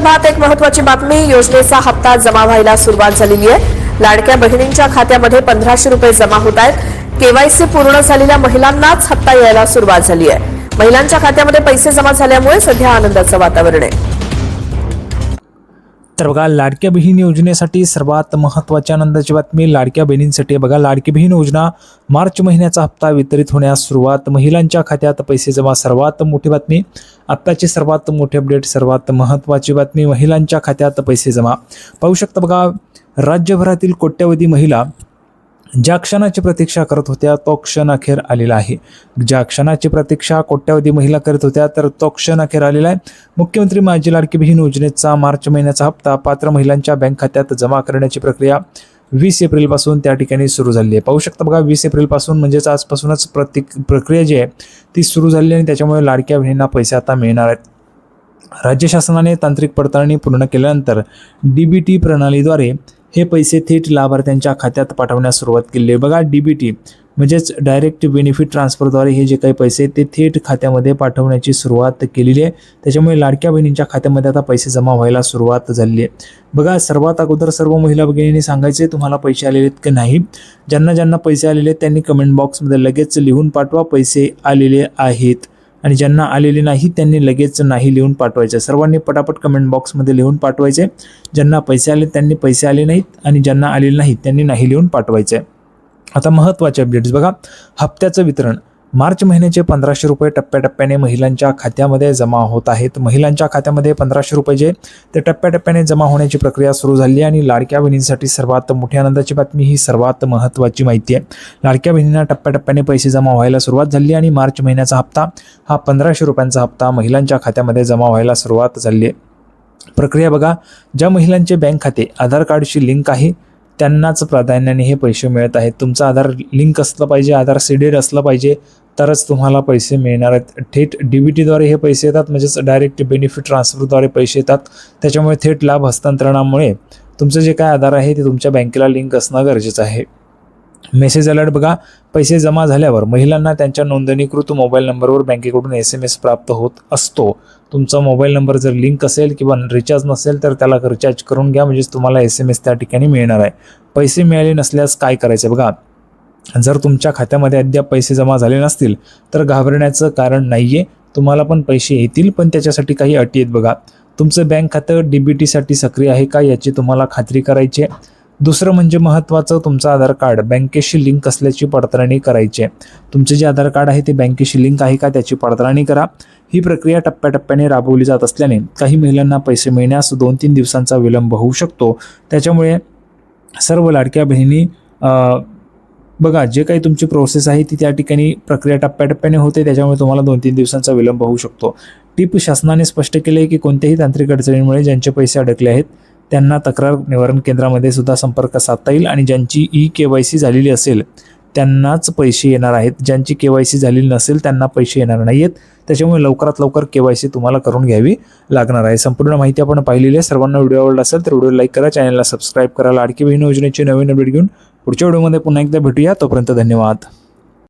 संदर्भात एक महत्त्वाची बातमी. योजनेचा हप्ता जमा व्हायला सुरुवात झालेली आहे. लाडक्या बहिणींच्या खात्यामध्ये 1500 रुपये जमा होत आहेत. केवायसी पूर्ण झालेल्या महिलांनाच हप्ता यायला सुरुवात झाली आहे. महिलांच्या खात्यामध्ये पैसे जमा झाल्यामुळे सध्या आनंदाचं वातावरण आहे. तर बघा, लाडक्या बहीण योजनेसाठी सर्वात महत्त्वाची आनंदाची बातमी लाडक्या बहिणींसाठी. बघा, लाडकी बहीण योजना मार्च महिन्याचा हप्ता वितरित होण्यास सुरुवात. महिलांच्या खात्यात पैसे जमा. सर्वात मोठी बातमी, आत्ताची सर्वात मोठी अपडेट, सर्वात महत्त्वाची बातमी, महिलांच्या खात्यात पैसे जमा. पाहू शकता बघा, राज्यभरातील कोट्यवधी महिला ज्या क्षणाची प्रतीक्षा करत होत्या तो क्षण अखेर आलेला आहे. ज्या क्षणाची प्रतीक्षा कोट्यवधी महिला करत होत्या तर तो क्षण अखेर आलेला आहे. मुख्यमंत्री माझी लाडकी बहीण योजनेचा मार्च महिन्याचा हप्ता पात्र महिलांच्या बँक खात्यात जमा करण्याची प्रक्रिया 20 एप्रिलपासून त्या ठिकाणी सुरू झाली आहे. पाहू शकता बघा, 20 एप्रिलपासून म्हणजेच आजपासूनच प्रक्रिया जी आहे ती सुरू झाली आहे आणि त्याच्यामुळे लाडक्या बहिणींना पैसे आता मिळणार आहेत. राज्य शासनाने तांत्रिक पडताळणी पूर्ण केल्यानंतर DBT प्रणालीद्वारे हे पैसे थेट लाभार्थ्यांच्या खात्यात पाठवण्यास सुरुवात केली आहे. बघा, DBT म्हणजेच डायरेक्ट बेनिफिट ट्रान्सफरद्वारे हे जे काही पैसे ते थेट खात्यामध्ये पाठवण्याची सुरुवात केलेली आहे. त्याच्यामुळे लाडक्या बहिणींच्या खात्यामध्ये आता पैसे जमा व्हायला सुरुवात झालेली आहे. बघा, सर्वात अगोदर सर्व महिला भगिनींनी सांगायचे तुम्हाला पैसे आलेले आहेत की नाही. ज्यांना पैसे आलेले आहेत त्यांनी कमेंट बॉक्समध्ये लगेच लिहून पाठवा पैसे आलेले आहेत, आणि ज्यांना आलेले नाही त्यांनी लगेच नाही लिहून पाठवायचे. सर्वांनी पटापट कमेंट बॉक्समध्ये लिहून पाठवायचे. ज्यांना पैसे आले त्यांनी पैसे आले नाहीत, आणि ज्यांना आलेले नाहीत त्यांनी नाही लिहून पाठवायचे. आता महत्त्वाचे अपडेट्स बघा, हप्त्याचं वितरण. मार्च महिन्याचे 1500 रुपये टप्प्याटप्प्याने महिलांच्या खात्यामध्ये जमा होत आहेत. महिलांच्या खात्यामध्ये 1500 रुपये जे ते टप्प्याटप्प्याने जमा होण्याची प्रक्रिया सुरू झाली आहे. आणि लाडक्या बहिणींसाठी सर्वात मोठी आनंदाची बातमी, ही सर्वात महत्त्वाची माहिती आहे. लाडक्या बहिणींना टप्प्याटप्प्याने पैसे जमा व्हायला सुरुवात झाली आणि मार्च महिन्याचा हप्ता हा 1500 रुपयांचा हप्ता महिलांच्या खात्यामध्ये जमा व्हायला सुरुवात झाली आहे. प्रक्रिया बघा, ज्या महिलांचे बँक खाते आधार कार्डशी लिंक आहे त्यांनाच प्राधान्याने हे पैसे मिळत आहेत. तुमचं आधार लिंक असलं पाहिजे, आधार सीडेड असलं पाहिजे, तरच तुम्हाला पैसे मिळणार आहेत. थेट DBTद्वारे हे पैसे येतात, म्हणजेच डायरेक्ट बेनिफिट ट्रान्सफरद्वारे पैसे येतात. त्याच्यामुळे थेट लाभ हस्तांतरणामुळे तुमचं जे काय आधार आहे ते तुमच्या बँकेला लिंक असणं गरजेचं आहे. मेसेज अलर्ट बघा, पैसे जमा झाल्यावर महिलांना त्यांच्या नोंदणीकृत मोबाईल नंबरवर बँकेकडून SMS प्राप्त होत असतो. तुमचा मोबाईल नंबर जर लिंक असेल किंवा रिचार्ज नसेल तर त्याला रिचार्ज करून घ्या, म्हणजेच तुम्हाला SMS त्या ठिकाणी मिळणार आहे. पैसे मिळाले नसल्यास काय करायचं बघा, जर तुमच्या खात्यामध्ये अद्याप पैसे जमा झाले नसतील तर घाबरण्याचं कारण नाही आहे. तुम्हाला पण पैसे येतील, पण त्याच्यासाठी काही अटी आहेत बघा. तुमचं बँक खातं DBTसाठी सक्रिय आहे का याची तुम्हाला खात्री करायची आहे. दुसरं म्हणजे महत्त्वाचं, तुमचं आधार कार्ड बँकेशी लिंक असल्याची पडताळणी करायची आहे. तुमचे जे आधार कार्ड आहे ते बँकेशी लिंक आहे का त्याची पडताळणी करा. ही प्रक्रिया टप्प्याटप्प्याने राबवली जात असल्याने काही महिलांना पैसे मिळण्यास 2-3 दिवसांचा विलंब होऊ शकतो. त्याच्यामुळे सर्व लाडक्या बहिणी बघा, जे काही तुमची प्रोसेस आहे ती त्या ठिकाणी प्रक्रिया टप्प्याटप्प्याने होते, त्याच्यामुळे तुम्हाला 2-3 दिवसांचा विलंब होऊ शकतो. टिप शासनाने स्पष्ट केले आहे की कोणत्याही तांत्रिक अडचणीमुळे ज्यांचे पैसे अडकले आहेत त्यांना तक्रार निवारण केंद्रामध्ये सुद्धा संपर्क साधता येईल, आणि ज्यांची KYC झालेली असेल त्यांनाच पैसे येणार आहेत. ज्यांची KYC झालेली नसेल त्यांना पैसे येणार नाही आहेत. त्याच्यामुळे लवकरात लवकर KYC तुम्हाला करून घ्यावी लागणार आहे. संपूर्ण माहिती आपण पाहिलेली आहे. सर्वांना व्हिडिओ आवडला असेल तर व्हिडिओ लाईक करा, चॅनलला सबस्क्राईब करा. लाडकी बहीण योजनेची नवीन अपडेट घेऊन पुढच्या व्हिडिओमध्ये पुन्हा एकदा भेटूया. तोपर्यंत धन्यवाद.